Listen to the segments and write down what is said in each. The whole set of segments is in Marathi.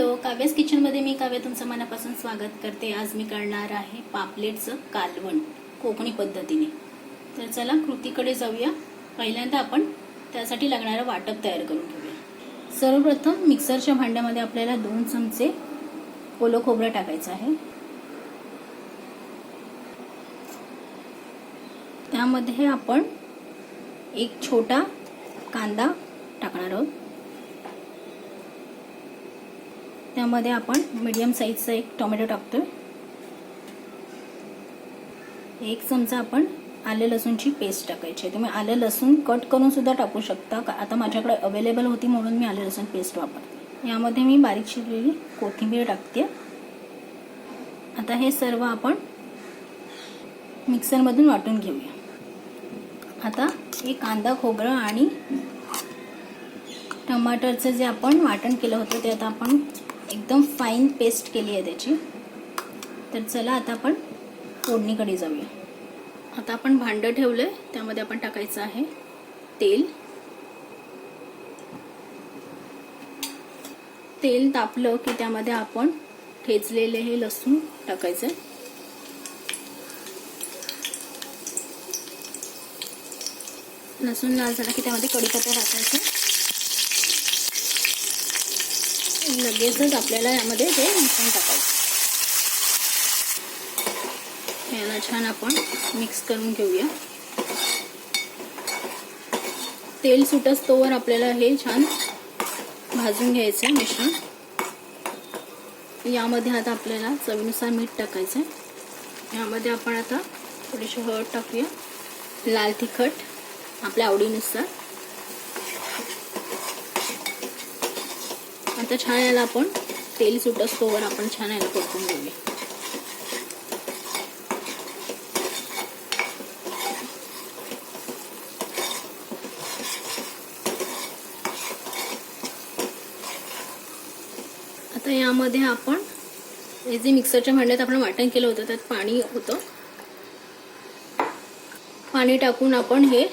हॅलो, काव्यास किचनमध्ये मी काव्या तुमचं मनापासून स्वागत करते। आज मी करणार आहे पापलेटचं कालवण कोकणी पद्धतीने। तर चला कृतीकडे जाऊया। पहिल्यांदा आपण त्यासाठी लागणारं वाटप तयार करून घेऊया। सर्वप्रथम मिक्सरच्या भांड्यामध्ये आपल्याला 2 चमचे ओलं खोबरं टाकायचं आहे। त्यामध्ये आपण एक छोटा कांदा टाकणार आहोत। त्यामध्ये आपण मीडियम साइजचा एक टोमॅटो टाकतोय। 1 चमचा आपण आले लसूणची पेस्ट टाकायची आहे। तुम्ही आले लसूण कट करून सुद्धा टाकू शकता। आता माझ्याकडे अवेलेबल होती म्हणून मी आले लसूण पेस्ट वापरते। यामध्ये मी बारीक चिरलेली कोथिंबीर टाकते। आता हे सर्व आपण मिक्सर मधून वाटून घेऊया। आता हे कांदा खोबरं आणि टमाटरचं जे आपण वाटण केलं होतं ते आता आपण एकदम फाईन पेस्ट केली आहे त्याची। तर चला आता आपण फोडणीकडे जाऊया। आता आपण भांडं ठेवलंय, त्यामध्ये आपण टाकायचं आहे तेल। तेल तापलं की त्यामध्ये आपण ठेचलेले हे लसूण टाकायचं। लसूण लाल झाला की त्यामध्ये कढीपत्ता टाकायचा। लगेचच आपल्याला यामध्ये ते मिश्रण टाकायचं। याला छान आपण मिक्स करून घेऊया। तेल सुटस्तोवर आपल्याला हे छान भाजून घ्यायचं मिश्रण। यामध्ये आता आपल्याला चवीनुसार मीठ टाकायचं आहे। यामध्ये आपण आता थोडीशी हळद टाकूया, लाल तिखट आपल्या आवडीनुसार। आता छान याला आपण तेल सुटस्तोवर आपण छान याला परतून घेऊया। आता यामध्ये आपण हे जे मिक्सरच्या भांड्यात आपण वाटण केलं होतं त्यात पाणी होतं। पाणी टाकून आपण हे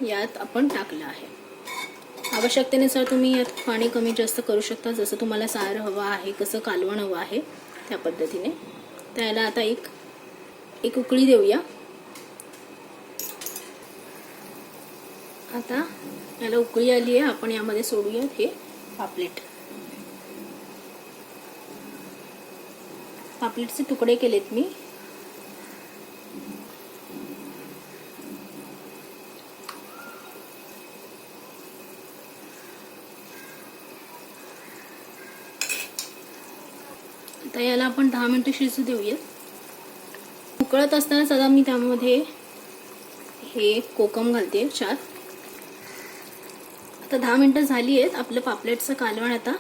यात आपण टाकलं आहे। आवश्यकतेनुसार तुम्ही यात पाणी कमी जास्त करू शकता, जसं तुम्हाला सार हवं आहे, कसं कालवण हवं आहे त्या पद्धतीने। त्याला आता एक उकळी देऊया। आता याला उकळी आली आहे, आपण यामध्ये सोडूया हे पापलेटचे तुकडे केलेत मी। आता याला आपण 10 मिनिटं शिजू देऊया। उकळत असतानाच आता मी त्यामध्ये हे कोकम घालते 4। आता 10 मिनिटं झाली आहेत। आपलं पापलेटचं कालवण आता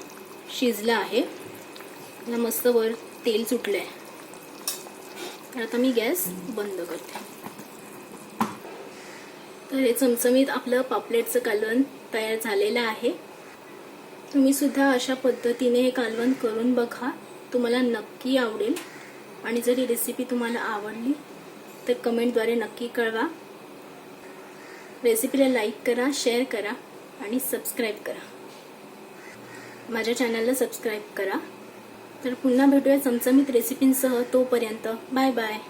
शिजलं आहे। याला मस्त वर तेल सुटलंय। तर आता मी गॅस बंद करते। तर हे चमचमीत आपलं पापलेटचं कालवण तयार झालेलं आहे। तुम्ही सुद्धा अशा पद्धतीने हे कालवण करून बघा, तुम्हाला नक्की आवडेल। आणि जर ही रेसिपी तुम्हाला आवडली तर कमेंटद्वारे नक्की कळवा। रेसिपीला लाईक करा, शेअर करा आणि सबस्क्राईब करा। माझ्या चॅनलला सबस्क्राईब करा। तर पुन्हा भेटूया चमचमीत रेसिपींसह। तोपर्यंत बाय बाय।